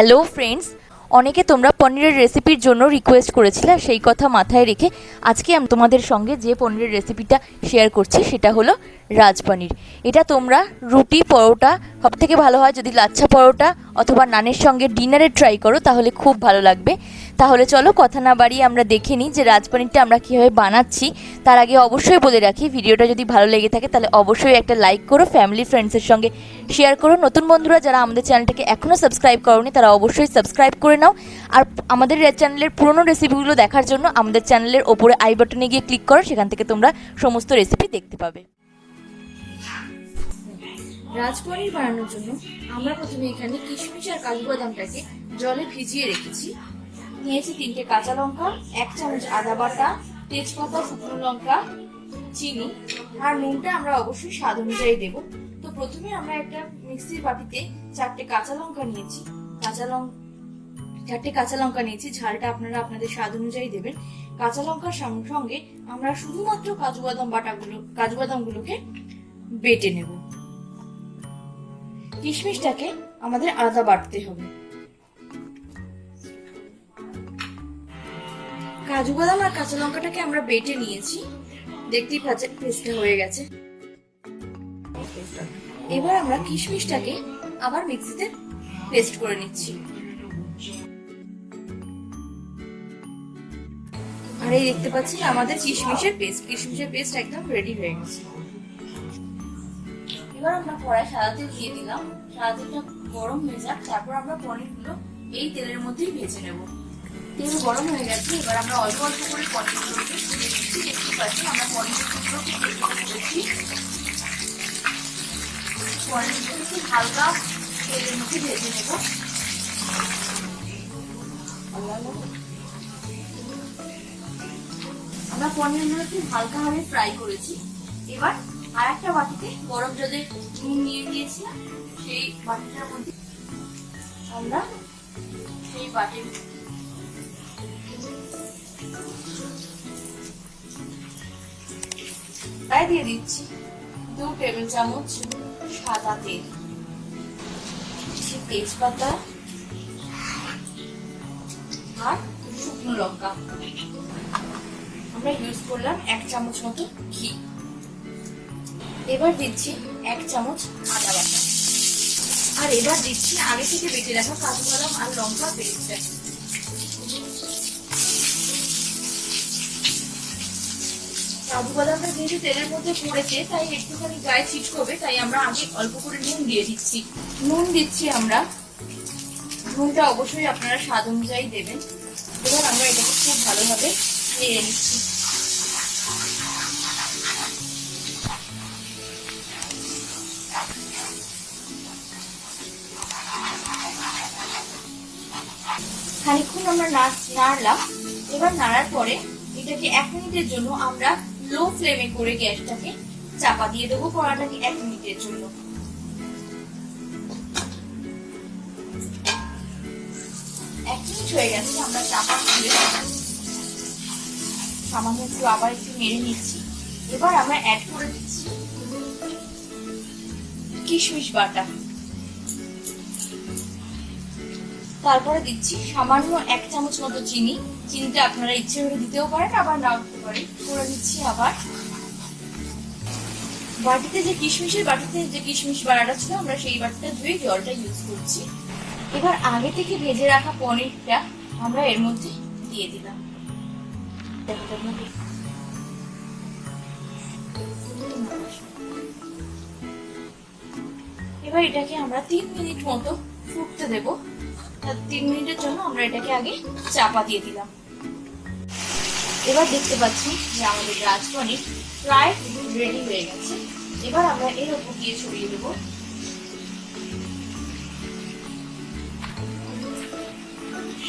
Hello friends, অনেকে তোমরা পনিরের রেসিপির জন্য রিকোয়েস্ট করেছিলে। সেই কথা মাথায় রেখে আজকে আমি তোমাদের সঙ্গে যে পনিরের রেসিপিটা শেয়ার করছি সেটা হলো রাজপনির। এটা তোমরা রুটি, পরোটা, সব থেকে ভালো হয় যদি লাচ্ছা পরোটা অথবা নানের সঙ্গে ডিনারে ট্রাই করো, তাহলে খুব ভালো লাগবে। তাহলে চলো কথা না বাড়িয়ে আমরা দেখে নিই যে রাজপনিরটা আমরা কীভাবে বানাচ্ছি। তার আগে অবশ্যই বলে রাখি, ভিডিওটা যদি ভালো লেগে থাকে তাহলে অবশ্যই একটা লাইক করো, ফ্যামিলি ফ্রেন্ডসের সঙ্গে শেয়ার করো। নতুন বন্ধুরা যারা আমাদের চ্যানেলটাকে এখনও সাবস্ক্রাইব করোনি তারা অবশ্যই সাবস্ক্রাইব করে নাও। আর আমাদের চ্যানেলের পুরনো রেসিপিগুলো দেখার জন্য আমাদের চ্যানেলের ওপরে আই বাটনে গিয়ে ক্লিক করো, সেখান থেকে তোমরা সমস্ত রেসিপি দেখতে পাবে। রাজপনির বানানোর জন্য আমরা প্রথমে এখানে কিশমিশ আর কাজু বাদামটাকে জলে ভিজিয়ে রেখেছি। নিয়েছি 3টে কাঁচা লঙ্কা, 1 চামচ আদা বাটা, তেজপাতা, শুকনো লঙ্কা, চিনি আর নুনটা আমরা অবশ্যই স্বাদ অনুযায়ী দেবো। তো প্রথমে আমরা একটা মিক্সির বাটিতে 4টে কাঁচা লঙ্কা নিয়েছি। 4টে কাঁচা লঙ্কা নিয়েছি, ঝালটা আপনারা আপনাদের স্বাদ অনুযায়ী দেবেন। কাঁচা লঙ্কার সঙ্গে আমরা শুধুমাত্র কাজু বাদামগুলোকে বেটে নেব। কিশমিশটাকে আমাদের আলাদা বাটতে হবে। কাজু বাদাম আর কাঁচা লঙ্কাটাকে আমরা বেটে নিয়েছি, দেখতেই পাচ্ছেন পেস্টটা হয়ে গেছে। এবার আমরা কিশমিশটাকে আবার মিক্সিতে পেস্ট করে নিচ্ছি। আর এই দেখতে পাচ্ছেন আমাদের কিশমিশের পেস্ট একদম রেডি হয়ে গেছে। এবার আমরা কড়াই সাদা তেল দিয়ে দিলাম। সাদা তেলটা গরম হয়ে যাক, তারপর আমরা পনিরগুলো এই তেলের মধ্যেই ভেজে নেব। তেল গরম হয়ে গেছে, এবার আমরা অল্প অল্প করে পনিরগুলোকে দিয়ে দিচ্ছি। দেখতে পাচ্ছি আমরা পনিরগুলোকে হালকা তেলের মধ্যে ভেজে নেব। আমরা পনিরগুলোকে হালকাভাবে ফ্রাই করেছি। এবার আর একটা বাটিতে গরম জলে নুন নিয়ে নিয়েছিলাম, সেই বাটিটার মধ্যে আমরা সেই বাটির দিয়ে দিচ্ছি 2 টেবিল চামচ সাদা তেল, তেজপাতা আর শুকনো লঙ্কা। আমরা ইউজ করলাম 1 চামচ মতো ঘি। এবার দিচ্ছি 1 চামচ আদা বাটা। আর এবার দিচ্ছি আগে থেকে বেটে রাখা কাজু বাদাম আর লঙ্কা পেস্টটা। কাজু বাদামটা যেহেতু তেলের মধ্যে পড়েছে তাই একটুখানি গায়ে ছিটকবে, তাই আমরা আগে অল্প করে নুন দিয়ে দিচ্ছি। নুন দিচ্ছি আমরা, নুনটা অবশ্যই আপনারা স্বাদ অনুযায়ী দেবেন। এবার আমরা এটাকে খুব ভালোভাবে নেড়ে নিচ্ছি। খানিকক্ষণ আমরা নাড়লাম। এবার নাড়ার পরে এটাকে 1 মিনিটের জন্য আমরা লো ফ্লেমে করে গ্যাসটাকে চাপা দিয়ে দেবো। কড়াটাকে 1 মিনিটের জন্য। 1 মিনিট হয়ে গেছে, আমরা চাপা খুলে সামান্য একটু আবার একটু নেড়ে নিচ্ছি। এবার আমরা অ্যাড করে দিচ্ছি কিশমিশ বাটা। তারপরে দিচ্ছি সামান্য 1 চামচ মতো চিনি। চিনিটা আপনারা ইচ্ছে করে দিতেও পারেন, আবার নাও দিতে পারেন। করে দিচ্ছি আবার বাটিতে যে কিশমিশ বাটাটা ছিল, আমরা সেই বাটিটা ধুয়ে জলটা ইউজ করছি। এবার আগে থেকে ভেজে রাখা পনিরটা আমরা এর মধ্যে দিয়ে দিলাম। এবার এটাকে আমরা 3 মিনিট মতো ফুটতে দেবো। 3 মিনিটের জন্য আমরা এটাকে আগে চাপা দিয়ে দিলাম। এবার দেখতে পাচ্ছি যে আমাদের রাজপনির প্রায় রেডি হয়ে গেছে। এবার আমরা এর উপর দিয়ে ছড়িয়ে দেব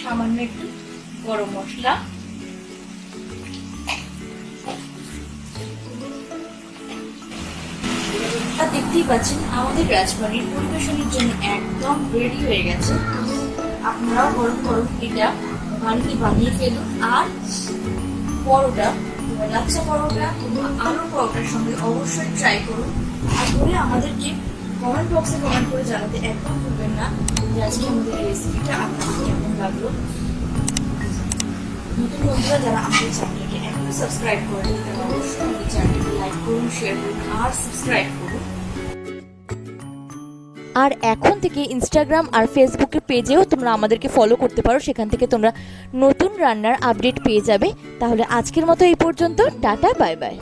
সামান্য একটু গরম মশলা। দেখতেই পাচ্ছেন আমাদের রাজপনির পরিবেশনের জন্য একদম রেডি হয়ে গেছে। আপনারাও গরম গরম এটা বানিয়ে ফেলুন। আর পরোটা, লাচ্ছা পরোটা, আলুর পরোটার সঙ্গে অবশ্যই ট্রাই করুন। আর করে আমাদেরকে কমেন্ট বক্সে কমেন্ট করে জানাতে একদম ভুলবেন না যে আজকে আমাদের রেসিপিটা আপনাদের কেমন লাগলো। নতুন বন্ধুরা যারা আমাদের চ্যানেলকে এখনো সাবস্ক্রাইব করেন তারা অবশ্যই আমাদের চ্যানেলকে লাইক করুন, শেয়ার করুন আর সাবস্ক্রাইব করুন। আর এখন থেকে ইনস্টাগ্রাম আর ফেসবুকের পেজেও তোমরা আমাদেরকে ফলো করতে পারো, সেখান থেকে তোমরা নতুন রান্নার আপডেট পেয়ে যাবে। তাহলে আজকের মতো এই পর্যন্ত, টাটা, বাই বাই।